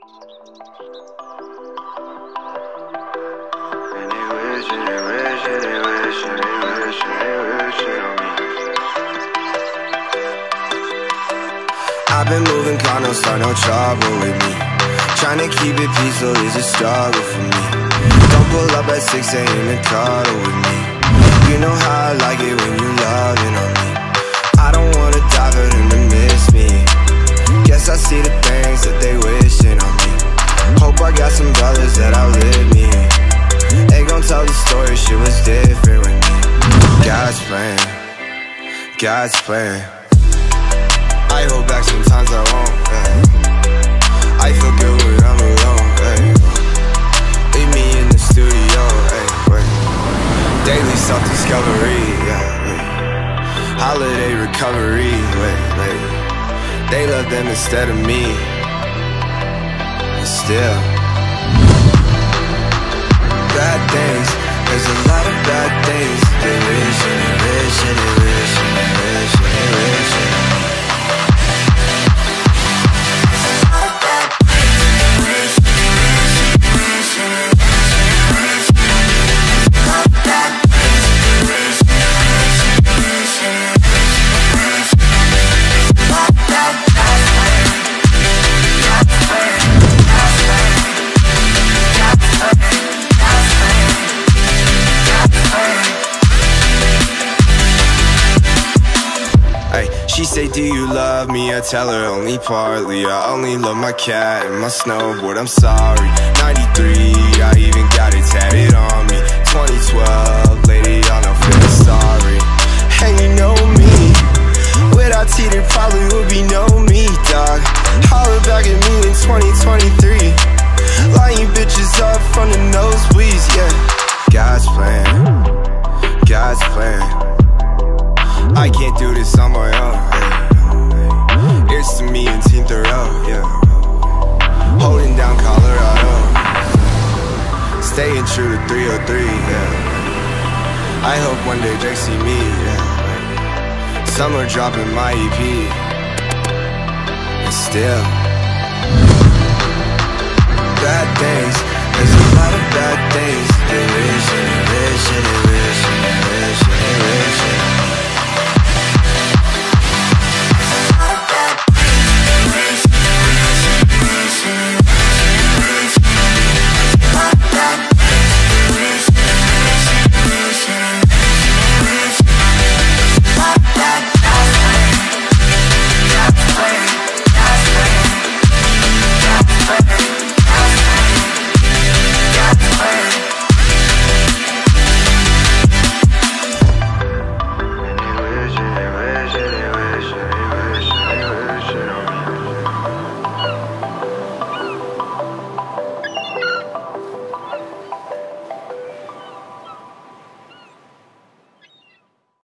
I've been moving calm, don't start no trouble with me. Trying to keep it peaceful is a struggle for me. Don't pull up at 6 a.m. and cuddle with me. You know how I like it when you loving on me. I don't wanna die for them to miss me. Guess I see the things that they wishing on me. Hope I got some brothers that outlive me. They gon' tell the story, shit was different with me. God's plan, God's plan. I hold back sometimes I won't, yeah. I feel good when I'm alone, hey. Leave me in the studio, hey, wait. Daily self-discovery, yeah, wait. Holiday recovery, wait. They love them instead of me. And still bad things, there's a lot of bad things. They wish and they wish and they wish and they wish and they wish and they wish. She say, do you love me? I tell her only partly. I only love my cat and my snowboard, I'm sorry. 93, I even got it tatted on me. 2012, lady, y'all know feeling sorry. And you know me, without T there probably would be no me, dog. Holler back at me in 2023. Lining bitches up from the nosebleeds, yeah. God's plan, God's plan. I can't do this on my own, hey. It's to me and Team Thoreau, yeah. Holding down Colorado, staying true to 303, yeah. I hope one day Drake see me, yeah. Summer dropping my EP, and still